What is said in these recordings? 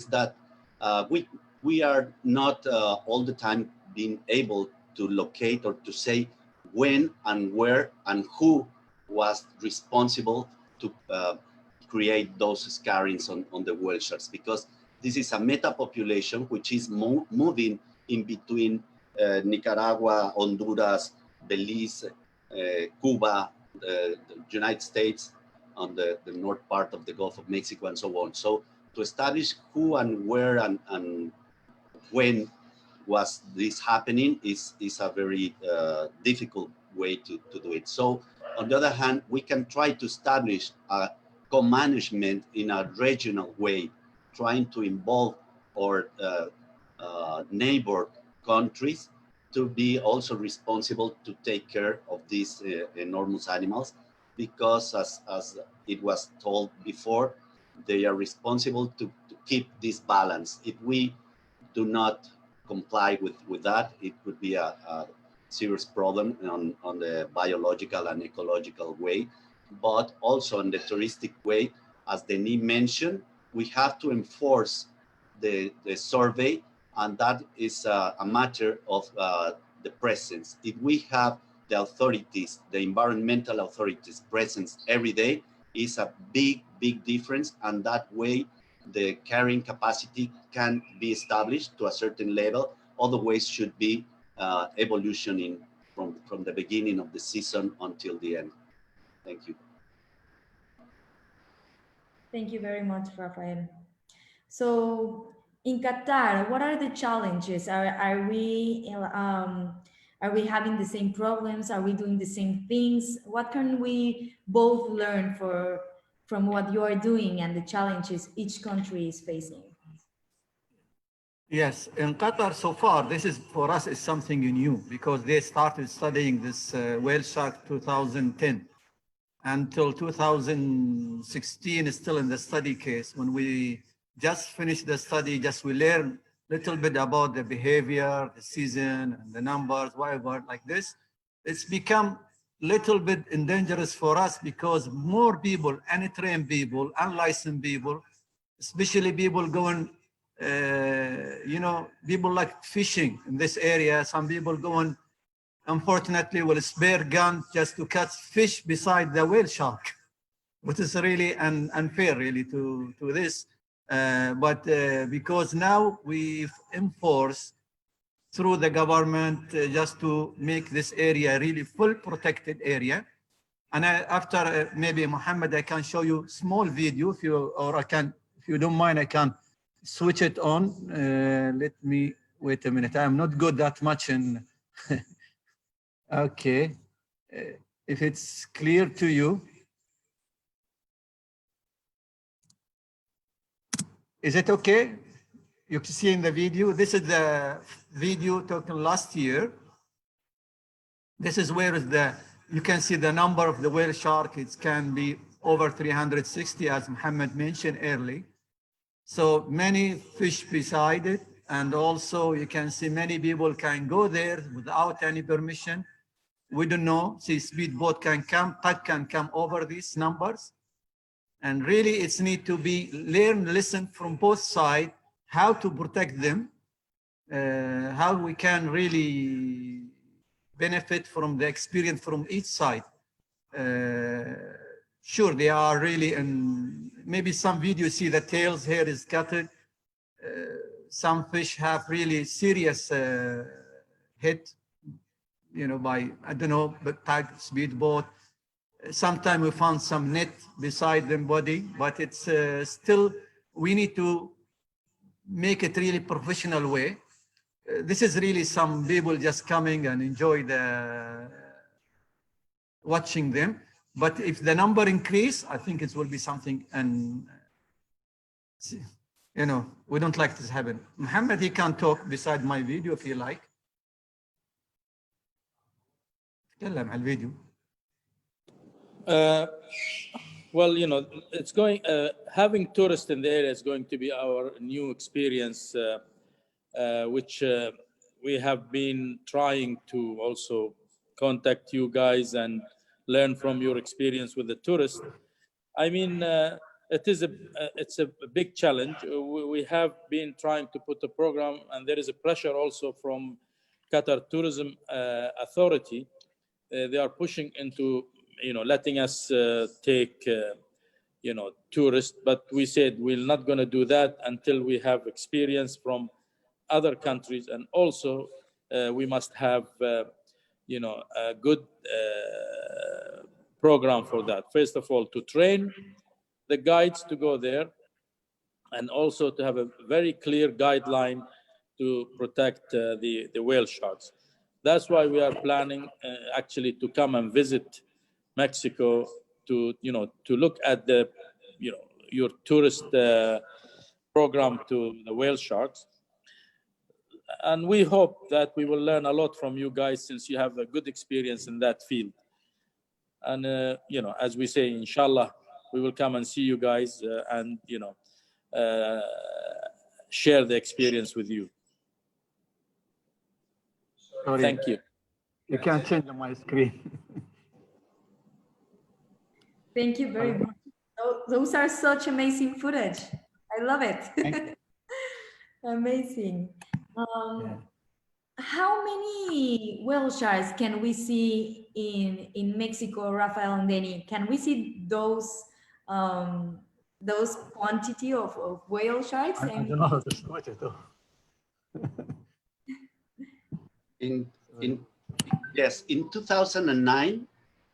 that we are not all the time being able to locate or to say when and where and who was responsible to create those scarrings on the whale sharks, because this is a meta population which is moving in between Nicaragua, Honduras, Belize, Cuba, the United States, on the north part of the Gulf of Mexico, and so on. So to establish who and where and when was this happening is a very difficult way to do it. So on the other hand, we can try to establish a co-management in a regional way, trying to involve our neighbor countries to be also responsible to take care of these enormous animals, because as it was told before, they are responsible to keep this balance. If we do not comply with that, it could be a serious problem on the biological and ecological way, but also on the touristic way. As Denis mentioned, we have to enforce the survey, and that is a matter of the presence. If we have the authorities, the environmental authorities presence every day, is a big difference, and that way the carrying capacity can be established to a certain level. Otherwise should be evolutioning from the beginning of the season until the end. Thank you. Thank you very much, Rafael. So in Qatar, what are the challenges? Are we having the same problems? Are we doing the same things? What can we both learn from what you are doing and the challenges each country is facing? Yes, in Qatar so far, this is for us is something new, because they started studying this whale shark 2010 until 2016 is still in the study case. When we just finished the study, we learned a little bit about the behavior, the season, and the numbers, whatever like this. It's become a little bit dangerous for us, because more people, untrained people, unlicensed people, especially people going, people like fishing in this area. Some people going, unfortunately, with a spare gun just to catch fish beside the whale shark, which is really unfair, really, to this. But because now we've enforced through the government just to make this area really full protected area. And after maybe Mohammed, I can show you small video if you don't mind, I can switch it on. Let me wait a minute. I'm not good that much in. Okay, if it's clear to you. Is it okay? You can see in the video, this is the video taken last year. This is where you can see the number of the whale shark. It can be over 360, as Mohammed mentioned earlier. So many fish beside it. And also you can see many people can go there without any permission. We don't know, see speedboat can come, tug can come over these numbers. And really it's need to be listen from both sides, how to protect them, how we can really benefit from the experience from each side. Sure, they are really, and maybe some videos see the tails here is gutted. Some fish have really serious hit, by, I don't know, but tag, speedboat. Sometimes we found some net beside them body, but it's still, we need to make it really professional way. This is really some people just coming and enjoy watching them. But if the number increase, I think it will be something, and we don't like this happen. Mohammed, he can talk beside my video if you like. تكلم على الفيديو. Well, it's going, having tourists in the area is going to be our new experience, which we have been trying to also contact you guys and learn from your experience with the tourists. I mean, it's a big challenge. We have been trying to put a program, and there is a pressure also from Qatar Tourism Authority. They are pushing into, letting us take, tourists, but we said we're not going to do that until we have experience from other countries, and also we must have, a good program for that. First of all, to train the guides to go there, and also to have a very clear guideline to protect the whale sharks. That's why we are planning actually to come and visit Mexico to look at the your tourist program to the whale sharks. And we hope that we will learn a lot from you guys, since you have a good experience in that field. And as we say, inshallah, we will come and see you guys and share the experience with you. Sorry, Thank you. you can't change my screen. Thank you very much. Those are such amazing footage. I love it. Amazing. How many whale sharks can we see in Mexico, Rafael and Denny? Can we see those quantity of whale sharks? I don't know how to switch it. Yes, in 2009,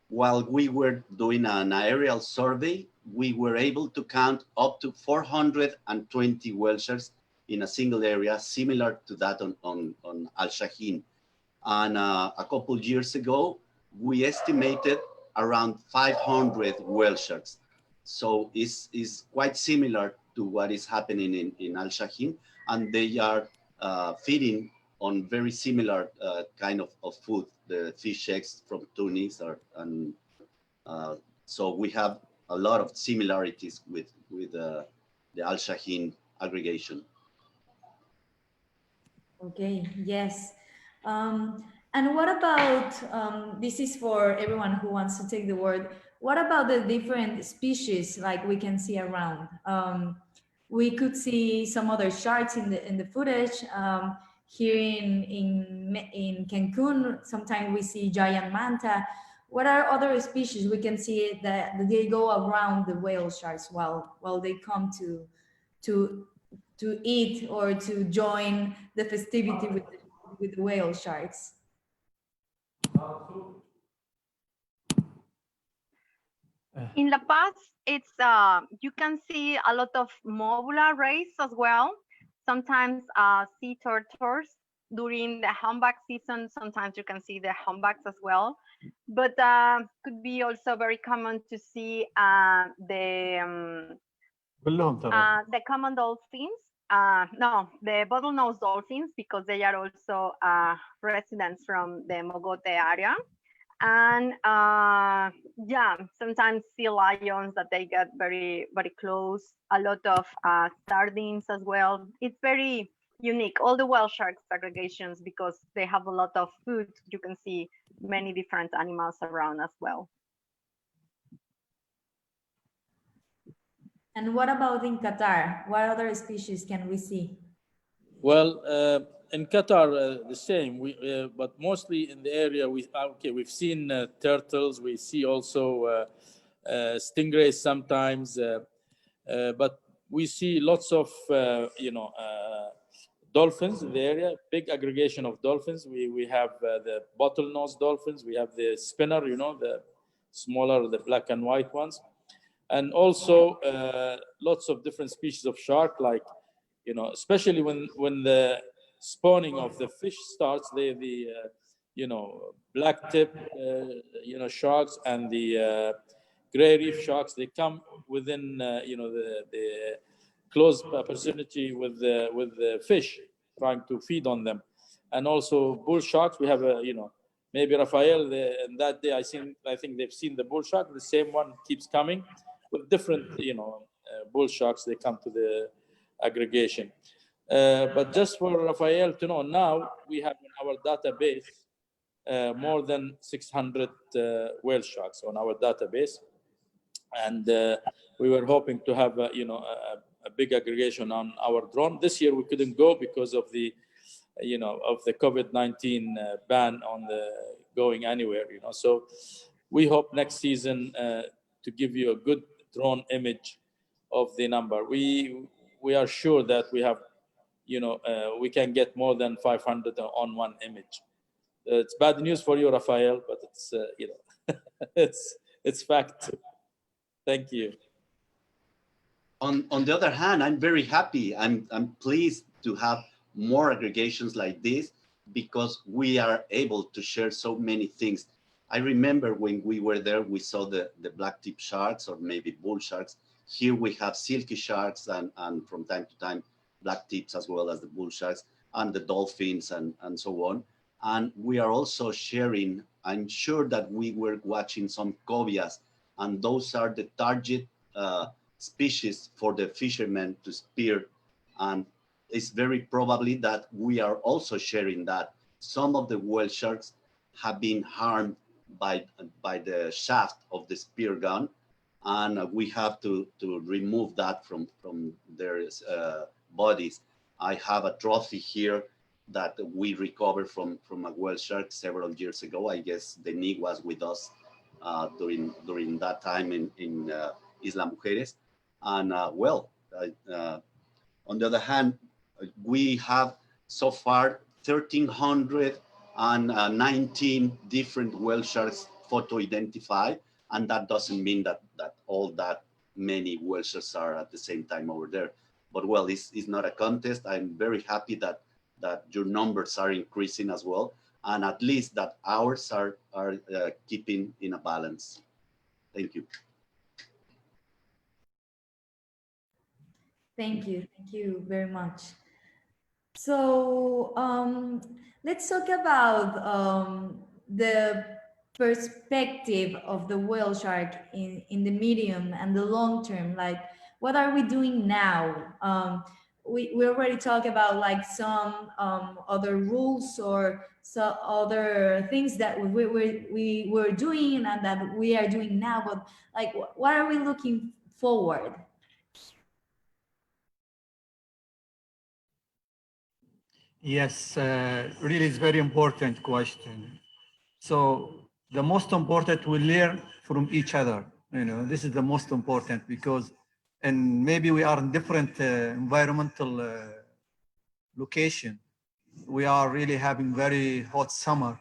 while we were doing an aerial survey, we were able to count up to 420 whale sharks in a single area, similar to that on Al Shaheen. And a couple years ago, we estimated around 500 whale sharks. So it's quite similar to what is happening in Al Shaheen, and they are feeding on very similar kind of food, the fish eggs from Tunis, and so we have a lot of similarities with the Al Shaheen aggregation. Okay, yes. And what about, this is for everyone who wants to take the word, what about the different species like we can see around? We could see some other sharks in the footage. Here in Cancun, sometimes we see giant manta. What are other species we can see that they go around the whale sharks while they come to eat or to join the festivity with the whale sharks? In La Paz, it's you can see a lot of mobula rays as well. Sometimes sea turtles during the humpback season. Sometimes you can see the humpbacks as well. But could be also very common to see the common dolphins. No, the bottlenose dolphins, because they are also residents from the Mogote area. And yeah, sometimes sea lions that they get very, very close. A lot of sardines as well. It's very unique, all the whale sharks aggregations, because they have a lot of food. You can see many different animals around as well. And what about in Qatar? What other species can we see? Well, in Qatar, the same. But mostly in the area, we've seen turtles. We see also stingrays sometimes, but we see lots of dolphins in the area. Big aggregation of dolphins. We have the bottlenose dolphins. We have the spinner. The smaller, the black and white ones, and also lots of different species of shark, like especially when the spawning of the fish starts, the black tip sharks and the gray reef sharks, they come within the close proximity with the fish, trying to feed on them. And also bull sharks. We have maybe Rafael in that day, I think they've seen the bull shark. The same one keeps coming with different bull sharks. They come to the aggregation. But just for Rafael to know, now we have in our database more than 600 whale sharks on our database. and we were hoping to have a big aggregation on our drone. This year we couldn't go because of the of the COVID-19 ban on the going anywhere. So we hope next season to give you a good drone image of the number. We are sure that we have we can get more than 500 on one image. It's bad news for you, Rafael, but it's it's fact. Thank you. On the other hand, I'm very happy. I'm pleased to have more aggregations like this because we are able to share so many things. I remember when we were there, we saw the black tip sharks or maybe bull sharks. Here we have silky sharks and from time to time black tips as well as the bull sharks and the dolphins and so on. And we are also sharing, I'm sure that we were watching some cobias, and those are the target species for the fishermen to spear. And it's very probably that we are also sharing that. Some of the whale sharks have been harmed by the shaft of the spear gun, and we have to remove that from their bodies. I have a trophy here that we recovered from a whale shark several years ago. I guess Denis was with us during that time in Isla Mujeres. And on the other hand, we have so far 1,319 different whale sharks photo identified, and that doesn't mean that all that many whale sharks are at the same time over there. But well, it's not a contest. I'm very happy that your numbers are increasing as well, and at least that ours are keeping in a balance. Thank you. Thank you very much. So let's talk about the perspective of the whale shark in the medium and the long term. Like, what are we doing now? We already talked about like some other rules or some other things that we were doing and that we are doing now, but like, what are we looking forward? Yes, really it's very important question. So the most important, we learn from each other. This is the most important because, and maybe we are in different environmental location. We are really having very hot summer.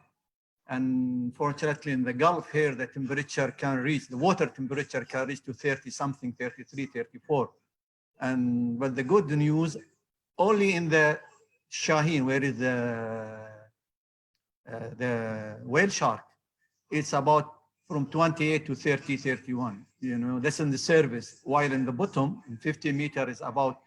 And fortunately in the Gulf here, the temperature can reach, the water temperature can reach to 30 something, 33, 34. But the good news, only in the Shaheen, where is the whale shark, it's about from 28 to 30, 31. That's in the surface, while in the bottom, in 50 meters, is about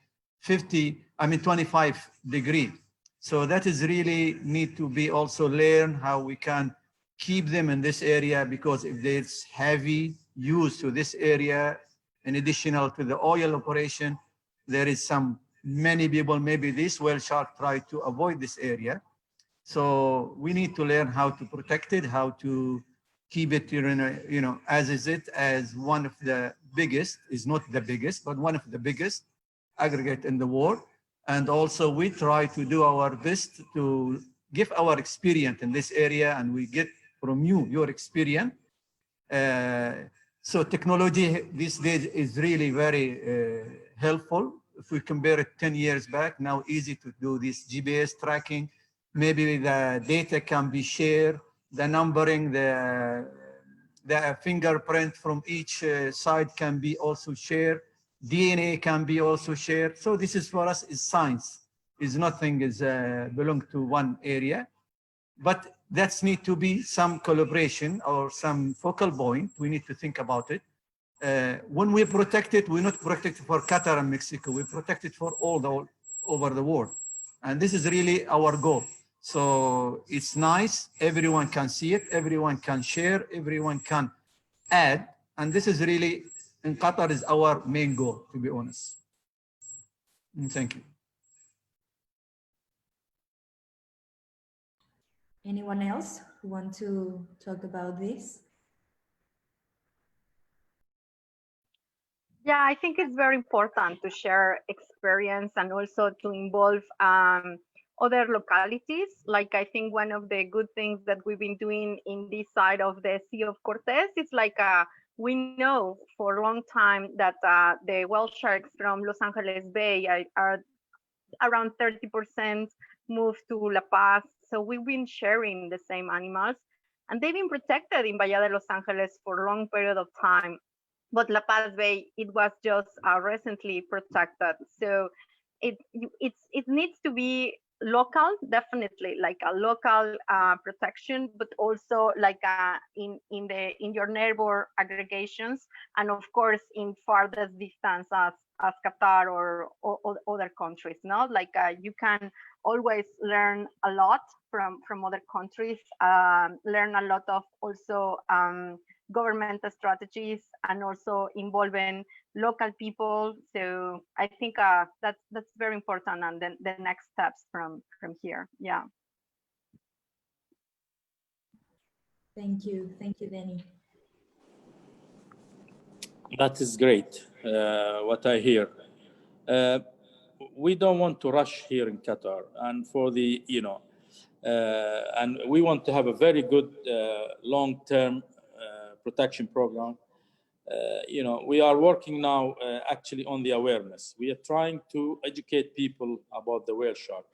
25 degrees. So that is really need to be also learn how we can keep them in this area, because if there's heavy use to this area, in additional to the oil operation, there is many people, maybe this whale shark try to avoid this area. So we need to learn how to protect it, how to keep it, as is it, as one of the biggest, is not the biggest, but one of the biggest aggregate in the world. And also we try to do our best to give our experience in this area, and we get from you, your experience. So technology these days is really very helpful. If we compare it 10 years back, now easy to do this GPS tracking. Maybe the data can be shared, the numbering, the fingerprint from each side can be also shared. DNA can be also shared. So this is for us is science. Is nothing is belong to one area, but that's need to be some collaboration or some focal point. We need to think about it. When we protect it, we're not protected for Qatar and Mexico. We protect it for all over the world. And this is really our goal. So it's nice. Everyone can see it. Everyone can share. Everyone can add. And this is really, in Qatar, is our main goal, to be honest. Thank you. Anyone else who want to talk about this? Yeah, I think it's very important to share experience and also to involve other localities. Like I think one of the good things that we've been doing in this side of the Sea of Cortez is like we know for a long time that the whale sharks from Los Angeles Bay are around 30% moved to La Paz. So we've been sharing the same animals, and they've been protected in Bahía de Los Angeles for a long period of time. But La Paz Bay, it was just recently protected. So it needs to be local, definitely like a local protection, but also like in your neighbor aggregations, and of course in farthest distance as Qatar or other countries. No, like you can always learn a lot from other countries, learn a lot of also government strategies, and also involving local people. So I think that's very important, and then the next steps from here. Yeah. Thank you, Danny. That is great. What I hear. We don't want to rush here in Qatar, and for the and we want to have a very good long-term protection program. We are working now actually on the awareness. We are trying to educate people about the whale shark.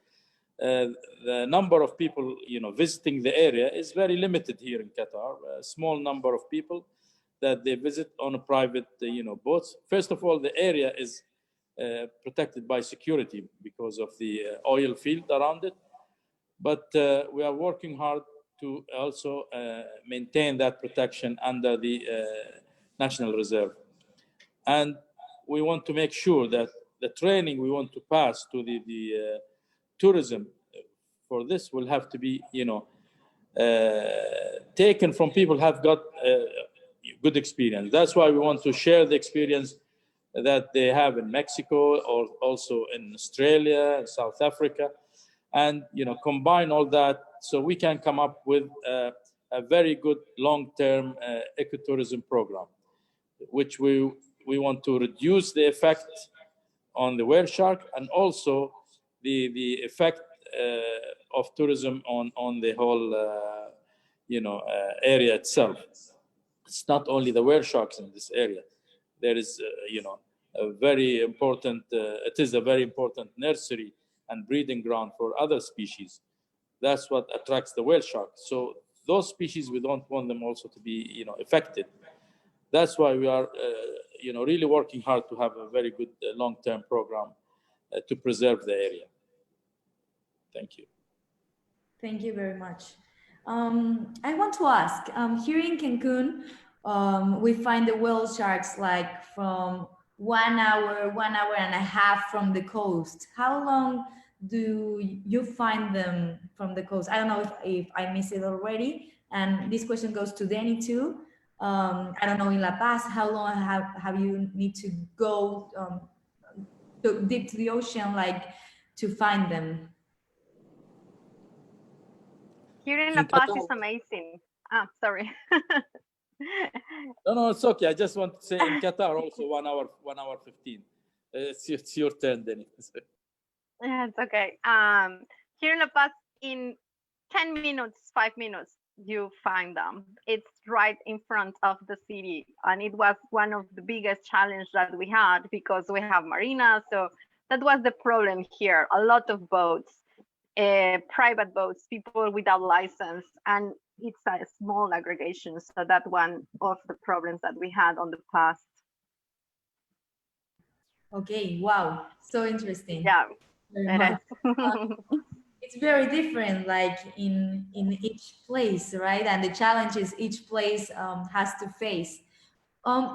The number of people visiting the area is very limited here in Qatar. A small number of people that they visit on a private boats. First of all, the area is protected by security because of the oil field around it. But we are working hard to also maintain that protection under the National Reserve. And we want to make sure that the training we want to pass to the tourism for this will have to be, taken from people who have got good experience. That's why we want to share the experience that they have in Mexico, or also in Australia and South Africa, and combine all that so we can come up with a very good long-term ecotourism program, which we want to reduce the effect on the whale shark, and also the effect of tourism on the whole area itself. It's not only the whale sharks in this area. There is a very important it is a very important nursery and breeding ground for other species. That's what attracts the whale shark. So those species, we don't want them also to be affected. That's why we are really working hard to have a very good long-term program to preserve the area. Thank you. Thank you very much. I want to ask, here in Cancun, we find the whale sharks like from 1 hour, 1.5 hours from the coast. How long do you find them from the coast? I don't know if I missed it already. And this question goes to Danny too. I don't know, in La Paz, how long have you need to go deep to the ocean, like, to find them? Here in La Paz is amazing. Sorry. No, it's okay. I just want to say in Qatar also 1 hour, 1 hour 15. It's your turn, Denny. Yeah, it's okay. Here in La Paz, in 10 minutes, 5 minutes, you find them. It's right in front of the city. And it was one of the biggest challenges that we had, because we have marinas. So that was the problem here. A lot of boats, private boats, people without license, and it's a small aggregation. So that's one of the problems that we had on the past. Okay, wow, so interesting. Yeah, it's very different, like in each place, right? And the challenges each place has to face.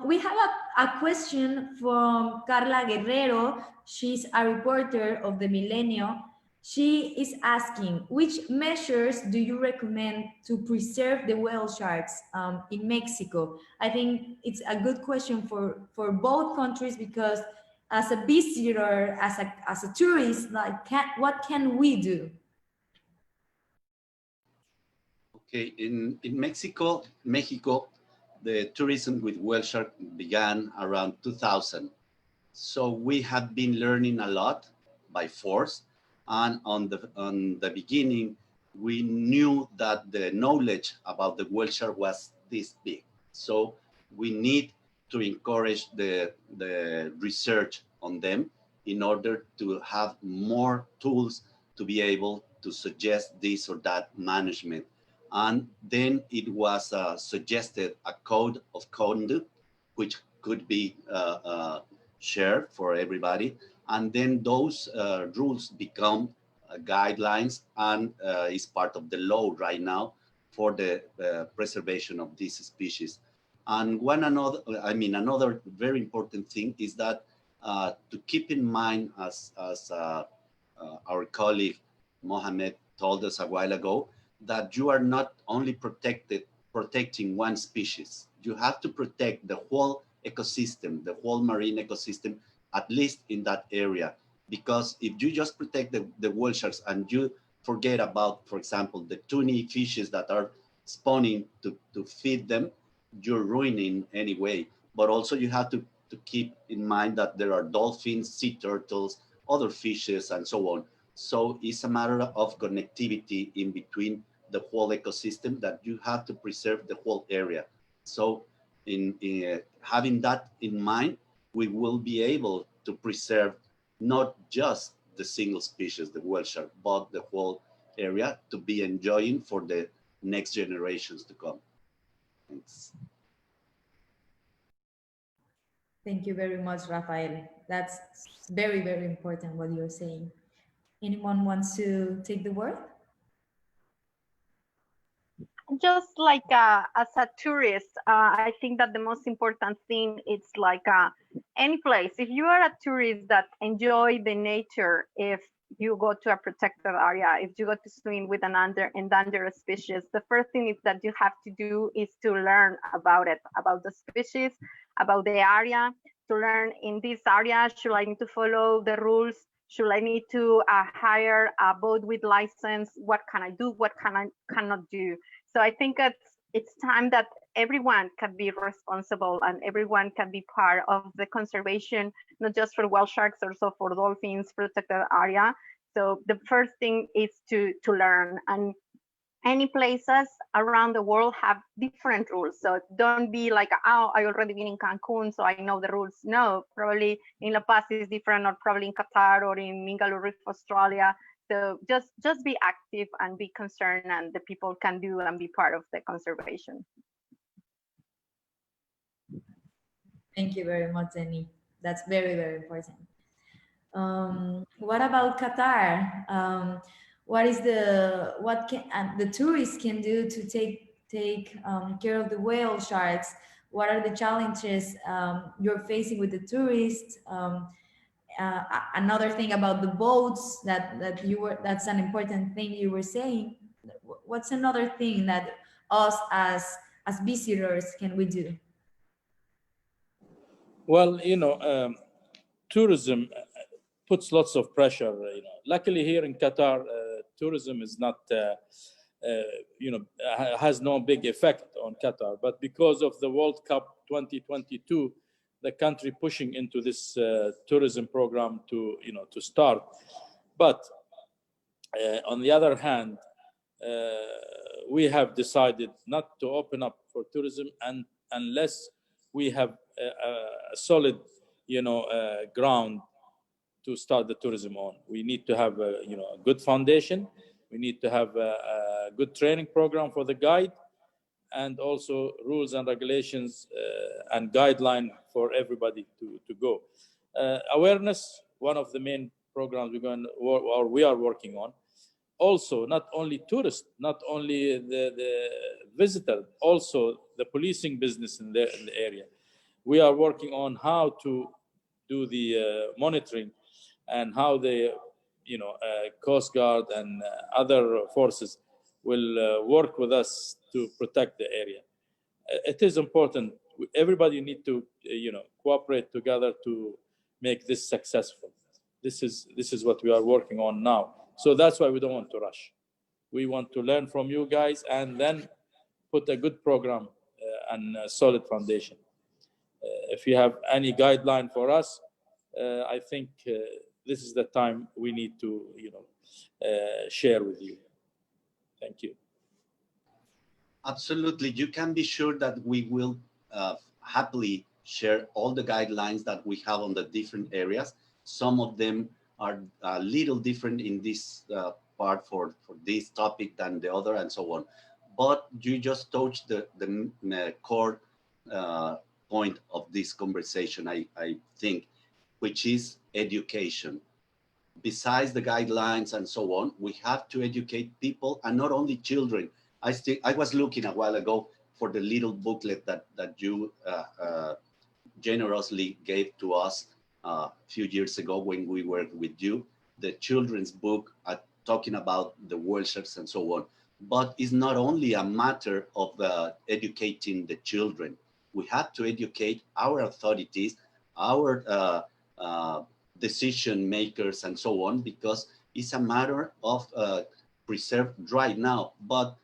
We have a question from Carla Guerrero. She's a reporter of the Milenio. She is asking, which measures do you recommend to preserve the whale sharks in Mexico? I think it's a good question for both countries, because as a visitor, as a tourist, like, what can we do? Okay, in Mexico, the tourism with whale shark began around 2000. So we have been learning a lot by force. And on the beginning, we knew that the knowledge about the whale shark was this big. So we need to encourage the research on them in order to have more tools to be able to suggest this or that management. And then it was suggested a code of conduct, which could be shared for everybody. And then those rules become guidelines and is part of the law right now for the preservation of these species. And another very important thing is that to keep in mind, as our colleague Mohammed told us a while ago, that you are not only protecting one species, you have to protect the whole ecosystem, the whole marine ecosystem, at least in that area. Because if you just protect the whale sharks and you forget about, for example, the tunny fishes that are spawning to feed them, you're ruining anyway. But also you have to keep in mind that there are dolphins, sea turtles, other fishes, and so on. So it's a matter of connectivity in between the whole ecosystem, that you have to preserve the whole area. So in having that in mind, we will be able to preserve not just the single species, the whale shark, but the whole area to be enjoying for the next generations to come. Thanks. Thank you very much, Rafael. That's very, very important what you're saying. Anyone wants to take the word? Just like as a tourist, I think that the most important thing is like any place. If you are a tourist that enjoy the nature, if you go to a protected area, if you go to swim with an endangered species, the first thing is that you have to do is to learn about it, about the species, about the area, to learn in this area, should I need to follow the rules? Should I need to hire a boat with license? What can I do? What can I cannot do? So I think it's time that everyone can be responsible and everyone can be part of the conservation, not just for whale sharks, also for dolphins, protected area. So the first thing is to learn. And any places around the world have different rules. So don't be like, oh, I already been in Cancun, so I know the rules. No, probably in La Paz is different, or probably in Qatar or in Mingaloo Reef, Australia. So just be active and be concerned, and the people can do and be part of the conservation. Thank you very much, Jenny. That's very, very important. What about Qatar? What can the tourists can do to take care of the whale sharks? What are the challenges you're facing with the tourists? Another thing about the boats that's an important thing you were saying. What's another thing that us as visitors can we do? Well, tourism puts lots of pressure. Luckily here in Qatar, tourism is not, has no big effect on Qatar. But because of the World Cup 2022, the country pushing into this tourism program to start. But on the other hand, we have decided not to open up for tourism unless we have a solid, ground to start the tourism on. We need to have a good foundation. We need to have a good training program for the guide, and also rules and regulations and guideline for everybody to go. Awareness, one of the main programs we are working on. Also, not only tourists, not only the visitor, also the policing business in the area. We are working on how to do the monitoring, and how the Coast Guard and other forces will work with us to protect the area. It is important. Everybody need to cooperate together to make this successful. This is what we are working on now. So that's why we don't want to rush. We want to learn from you guys and then put a good program and a solid foundation. If you have any guideline for us, I think this is the time we need to, share with you. Thank you. Absolutely. You can be sure that we will happily share all the guidelines that we have on the different areas. Some of them are a little different in this part for this topic than the other and so on. But you just touched the core point of this conversation, I think, which is education. Besides the guidelines and so on, we have to educate people, and not only children. I was looking a while ago for the little booklet that you generously gave to us a few years ago when we were with you, the children's book talking about the whale sharks and so on. But it's not only a matter of educating the children. We have to educate our authorities, our decision makers and so on, because it's a matter of preserved right now, but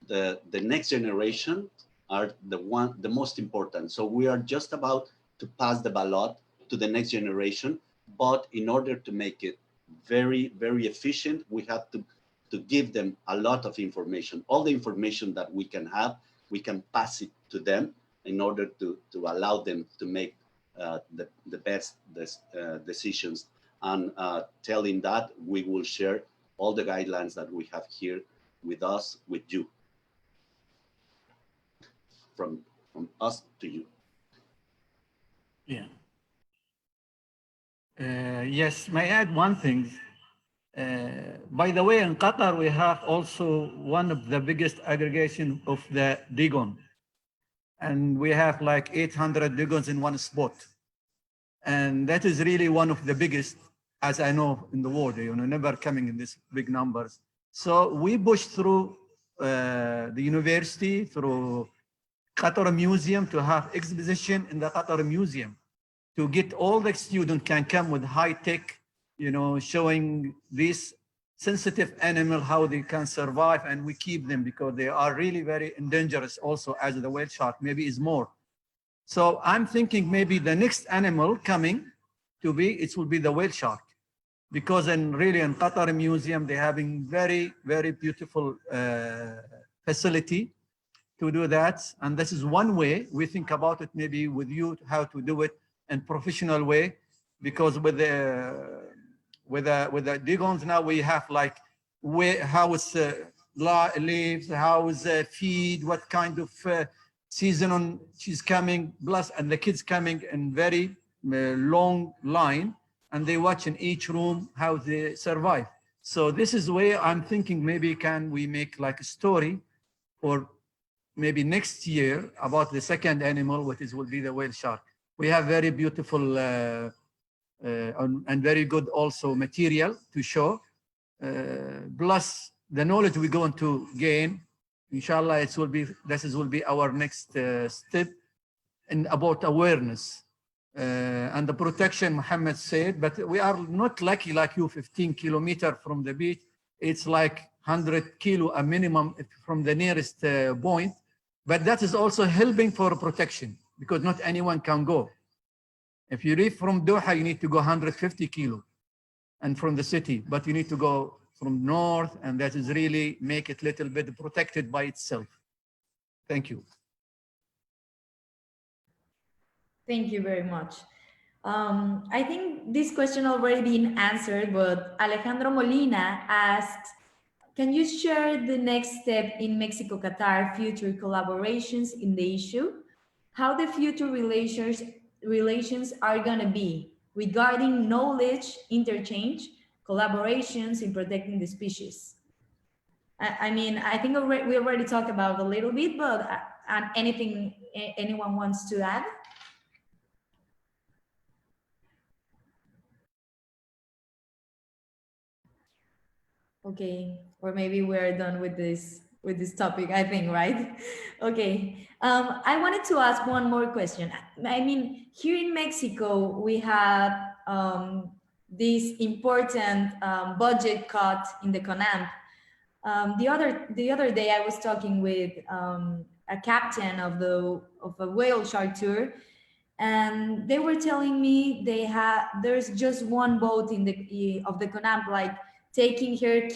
the next generation are the most important. So we are just about to pass the ballot to the next generation, but in order to make it very, very efficient, we have to give them a lot of information. All the information that we can have, we can pass it to them in order to allow them to make the best decisions. And telling that, we will share all the guidelines that we have here with us, with you. From us to you. Yeah. Yes, may I add one thing? By the way, in Qatar, we have also one of the biggest aggregation of the digon. And we have like 800 digons in one spot. And that is really one of the biggest, as I know, in the world, never coming in these big numbers. So we pushed through the university, through Qatar Museum, to have exposition in the Qatar Museum, to get all the students can come with high tech, showing this sensitive animal, how they can survive, and we keep them because they are really very dangerous also, as the whale shark maybe is more. So I'm thinking maybe the next animal coming to be, it will be the whale shark, because in Qatar Museum, they're having very, very beautiful facility to do that. And this is one way we think about it, maybe with you, how to do it in professional way, because with the digons now we have like how it's lives, how is feed, what kind of season she's coming, plus, and the kids coming in very long line, and they watch in each room how they survive. So this is where I'm thinking maybe can we make like a story, or maybe next year about the second animal, which will be the whale shark. We have very beautiful and very good also material to show, plus the knowledge we're going to gain. Inshallah, this will be our next step in about awareness and the protection. Muhammad said, but we are not lucky like you, 15 kilometers from the beach. It's like 100 kilo a minimum from the nearest point. But that is also helping for protection, because not anyone can go. If you leave from Doha, you need to go 150 kilo, and from the city, but you need to go from north, and that is really make it a little bit protected by itself. Thank you. Thank you very much. I think this question already been answered, but Alejandro Molina asks, can you share the next step in Mexico-Qatar future collaborations in the issue? How the future relations are going to be regarding knowledge interchange, collaborations in protecting the species? I mean, I think we already talked about a little bit, but anything anyone wants to add? Okay, or maybe we're done with this topic, I think, right? Okay, I wanted to ask one more question. I mean, here in Mexico, we had this important budget cut in the CONAMP. The other day, I was talking with a captain of a whale shark tour, and they were telling me there's just one boat in the of the CONAMP, like taking here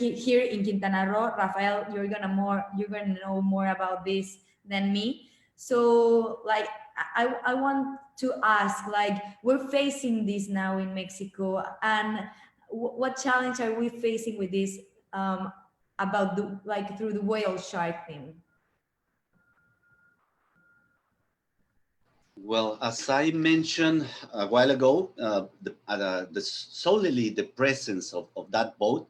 in Quintana Roo. Rafael, you're gonna know more about this than me. So like I want to ask, like, we're facing this now in Mexico, and what challenge are we facing with this about through the whale shark thing? Well, as I mentioned a while ago, solely the presence of that boat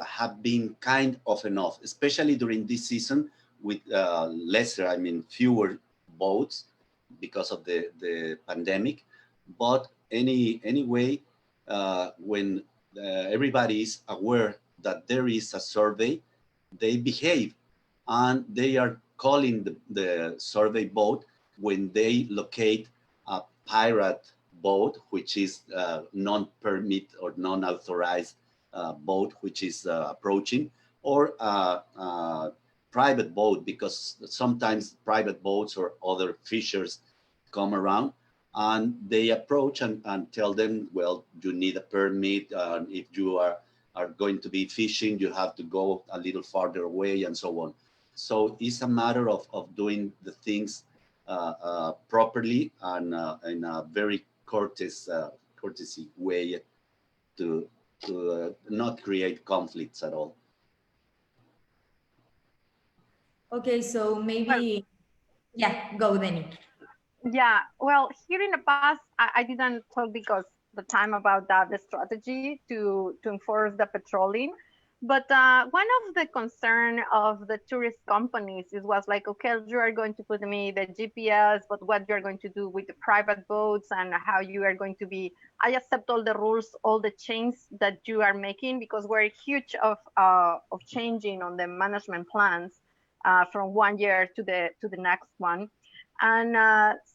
have been kind of enough, especially during this season with fewer boats because of the pandemic. But anyway, when everybody is aware that there is a survey, they behave, and they are calling the survey boat when they locate a pirate boat, which is non-permit or non-authorized boat, which is approaching, or private boat, because sometimes private boats or other fishers come around and they approach and tell them, well, you need a permit. If you are going to be fishing, you have to go a little farther away, and so on. So it's a matter of doing the things properly and in a very courtesy way to not create conflicts at all. Okay, so maybe, yeah, go Denny. Yeah, well, here in the past, I didn't talk because the time about that, the strategy to enforce the patrolling. But one of the concern of the tourist companies was like, okay, you are going to put me the GPS, but what you are going to do with the private boats and how you are going to be. I accept all the rules, all the changes that you are making, because we're huge of changing on the management plans from 1 year to the next one. And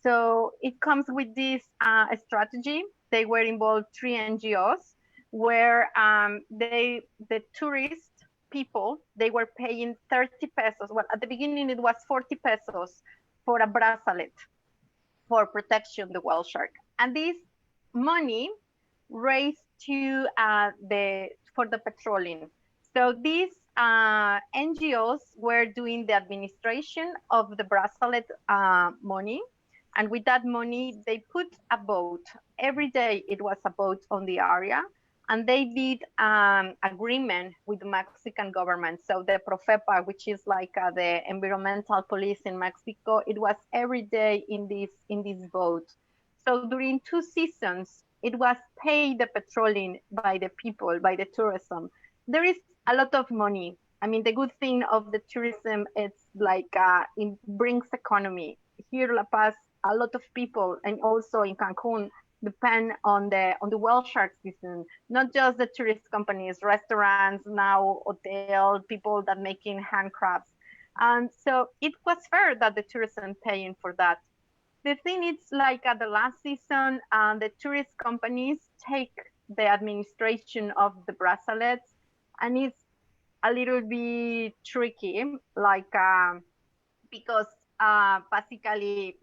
so it comes with this strategy. They were involved 3 NGOs where the tourist people, they were paying 30 pesos. Well, at the beginning it was 40 pesos for a bracelet for protection the whale shark. And this money raised to for the patrolling. So these NGOs were doing the administration of the bracelet money. And with that money, they put a boat. Every day it was a boat on the area. And they did agreement with the Mexican government. So the Profepa, which is like the environmental police in Mexico, it was every day in this boat. So during 2 seasons, it was paid the patrolling by the people, by the tourism. There is a lot of money. I mean, the good thing of the tourism, it's like it brings economy. Here in La Paz, a lot of people, and also in Cancun, depend on the whale shark season. Not just the tourist companies, restaurants, now hotel, people that making handcrafts. And so it was fair that the tourism paying for that. The thing is, like at the last season, the tourist companies take the administration of the bracelets, and it's a little bit tricky, like because basically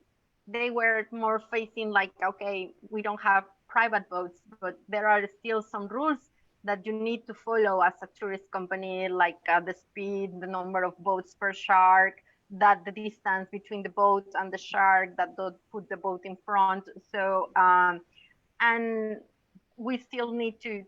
they were more facing like, okay, we don't have private boats, but there are still some rules that you need to follow as a tourist company, like the speed, the number of boats per shark, that the distance between the boat and the shark, that don't put the boat in front. So and we still need to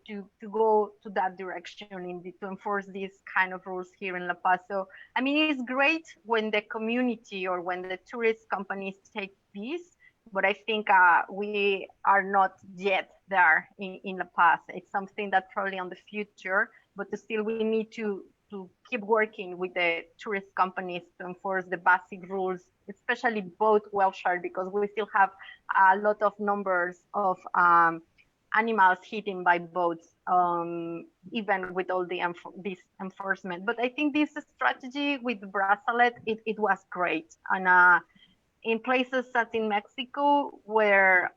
go to that direction to enforce these kind of rules here in La Paz. So I mean, it's great when the community or when the tourist companies take this, but I think we are not yet there in La Paz. It's something that probably on the future, but still we need to keep working with the tourist companies to enforce the basic rules, especially both whale shark, because we still have a lot of numbers of animals hidden by boats, even with all this enforcement. But I think this strategy with the bracelet, it was great. And in places such in Mexico, where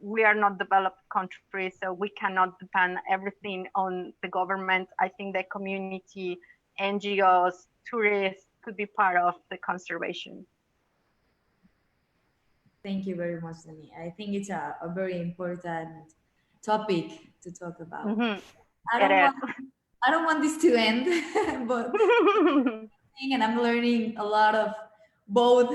we are not developed country, so we cannot depend everything on the government. I think the community, NGOs, tourists, could be part of the conservation. Thank you very much, Dani. I think it's a very important topic to talk about. Mm-hmm. I don't want this to end, but and I'm learning a lot of both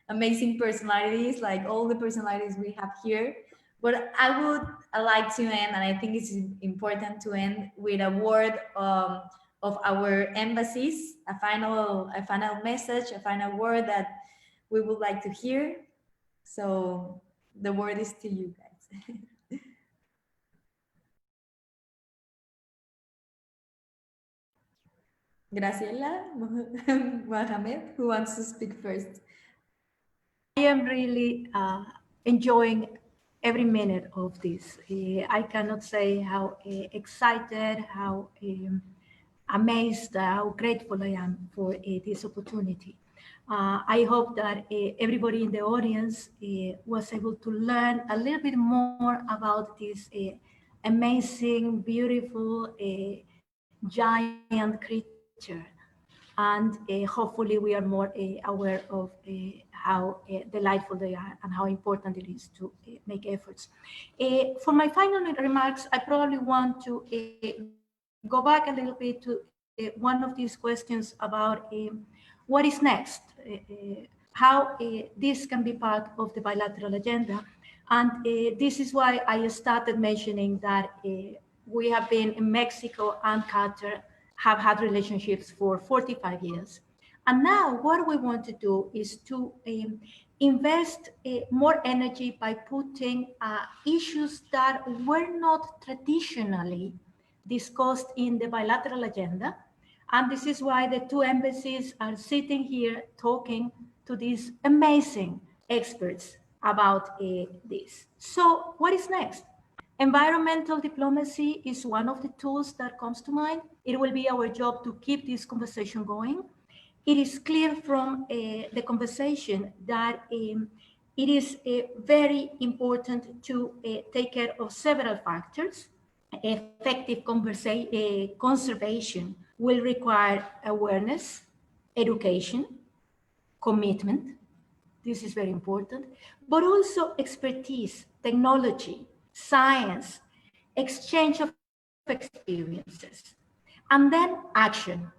amazing personalities, like all the personalities we have here. But I would like to end, and I think it's important to end with a word of our embassies, a final message, a final word that we would like to hear. So the word is to you guys. Graciela, Mohamed, who wants to speak first? I am really enjoying every minute of this. I cannot say how excited, how amazed, how grateful I am for this opportunity. I hope that everybody in the audience was able to learn a little bit more about this amazing, beautiful, giant creature. And hopefully we are more aware of how delightful they are and how important it is to make efforts. For my final remarks, I probably want to go back a little bit to one of these questions about what is next, how this can be part of the bilateral agenda. And this is why I started mentioning that we have been in Mexico and Qatar, have had relationships for 45 years. And now what we want to do is to invest more energy by putting issues that were not traditionally discussed in the bilateral agenda. And this is why the two embassies are sitting here talking to these amazing experts about this. So what is next? Environmental diplomacy is one of the tools that comes to mind. It will be our job to keep this conversation going. It is clear from the conversation that it is very important to take care of several factors. Effective conservation will require awareness, education, commitment. This is very important, but also expertise, technology, science, exchange of experiences, and then action.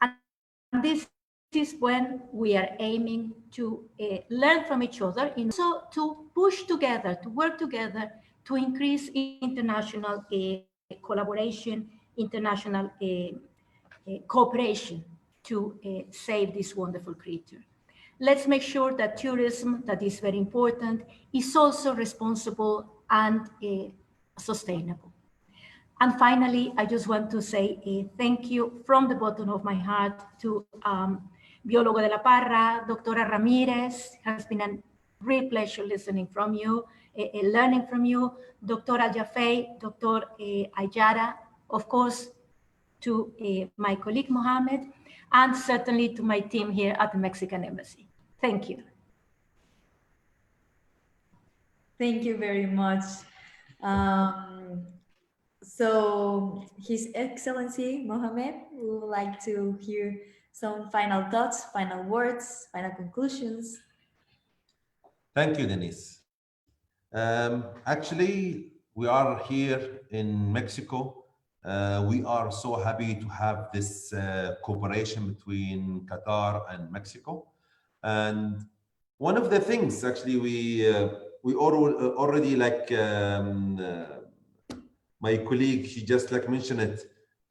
And this is when we are aiming to learn from each other, and so to push together, to work together to increase international collaboration, international cooperation to save this wonderful creature. Let's make sure that tourism, that is very important, is also responsible and sustainable. And finally, I just want to say thank you from the bottom of my heart to Biólogo de la Parra, Doctora Ramirez. It has been a real pleasure listening from you, learning from you, Dr. Al-Jafei, Dr. Ayara, of course, to my colleague Mohamed, and certainly to my team here at the Mexican Embassy. Thank you. Thank you very much. So His Excellency Mohamed, we would like to hear some final thoughts, final words, final conclusions. Thank you, Denise. Actually, we are here in Mexico. We are so happy to have this cooperation between Qatar and Mexico. And one of the things, actually, we already like my colleague, she just like mentioned it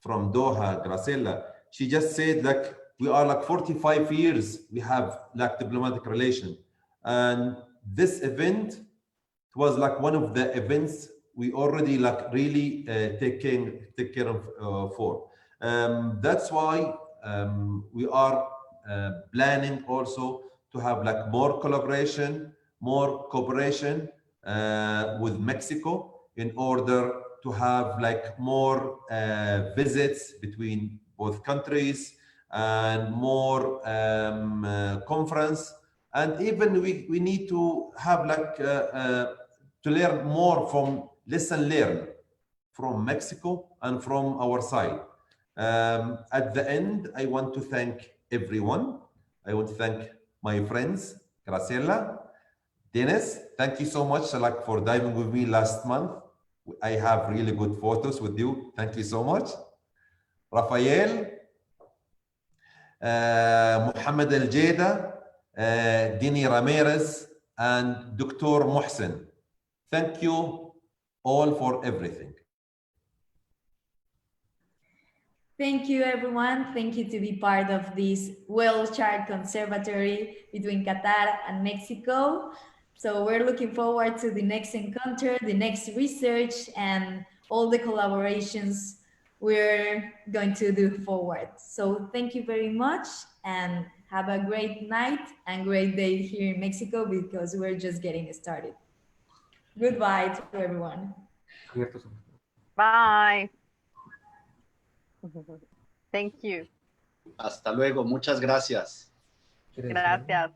from Doha, Graciela. She just said like we are like 45 years we have like diplomatic relation, and this event was like one of the events we already like really take care of for. That's why we are planning also to have like more collaboration, more cooperation with Mexico in order to have like more visits between both countries and more conference. And even we need to have like to learn more from lesson learned from Mexico and from our side. At the end, I want to thank everyone. I want to thank my friends, Graciela, Dennis, thank you so much like, for diving with me last month. I have really good photos with you. Thank you so much. Rafael, Muhammad Al Jeda, Dini Ramirez, and Dr. Mohsen. Thank you all for everything. Thank you, everyone. Thank you to be part of this well-charted conservatory between Qatar and Mexico. So we're looking forward to the next encounter, the next research, and all the collaborations we're going to do forward. So thank you very much and have a great night and great day here in Mexico because we're just getting started. Goodbye to everyone. Bye. Thank you. Hasta luego. Muchas gracias. Gracias.